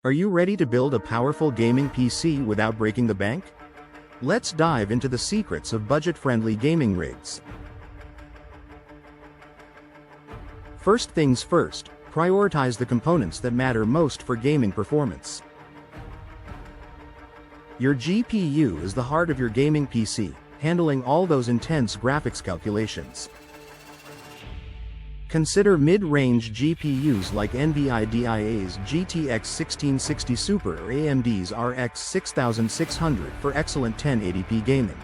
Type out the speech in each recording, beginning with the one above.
Are you ready to build a powerful gaming PC without breaking the bank? Let's dive into the secrets of budget-friendly gaming rigs. First things first, prioritize the components that matter most for gaming performance. Your GPU is the heart of your gaming PC, handling all those intense graphics calculations. Consider mid-range GPUs like NVIDIA's GTX 1660 Super or AMD's RX 6600 for excellent 1080p gaming.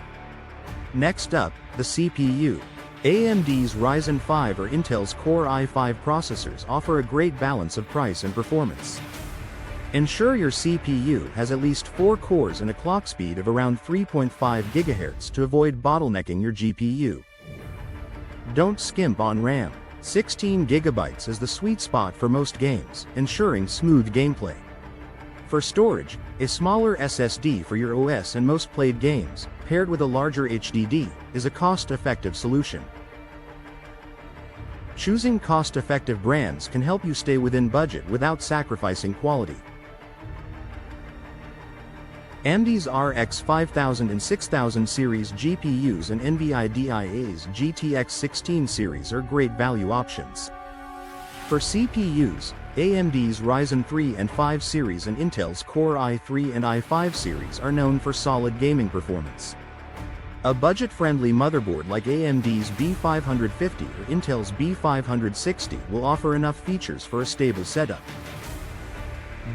Next up, the CPU. AMD's Ryzen 5 or Intel's Core i5 processors offer a great balance of price and performance. Ensure your CPU has at least 4 cores and a clock speed of around 3.5 GHz to avoid bottlenecking your GPU. Don't skimp on RAM. 16 GB is the sweet spot for most games, ensuring smooth gameplay. For storage, a smaller SSD for your OS and most played games, paired with a larger HDD, is a cost-effective solution. Choosing cost-effective brands can help you stay within budget without sacrificing quality. AMD's RX 5000 and 6000 series GPUs and NVIDIA's GTX 16 series are great value options. For CPUs, AMD's Ryzen 3 and 5 series and Intel's Core i3 and i5 series are known for solid gaming performance. A budget-friendly motherboard like AMD's B550 or Intel's B560 will offer enough features for a stable setup.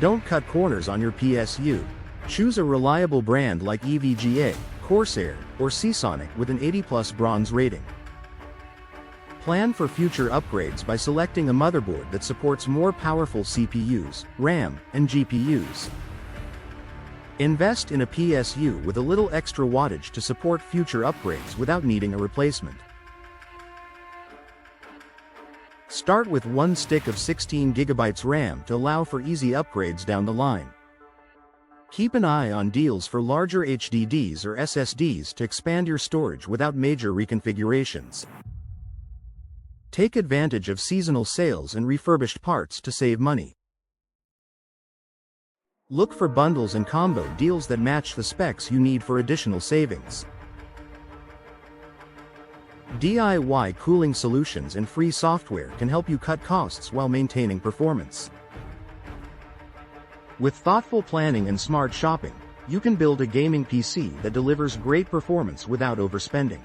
Don't cut corners on your PSU. Choose a reliable brand like EVGA, Corsair, or Seasonic with an 80+ bronze rating. Plan for future upgrades by selecting a motherboard that supports more powerful CPUs, RAM, and GPUs. Invest in a PSU with a little extra wattage to support future upgrades without needing a replacement. Start with one stick of 16 GB RAM to allow for easy upgrades down the line. Keep an eye on deals for larger HDDs or SSDs to expand your storage without major reconfigurations. Take advantage of seasonal sales and refurbished parts to save money. Look for bundles and combo deals that match the specs you need for additional savings. DIY cooling solutions and free software can help you cut costs while maintaining performance. With thoughtful planning and smart shopping, you can build a gaming PC that delivers great performance without overspending.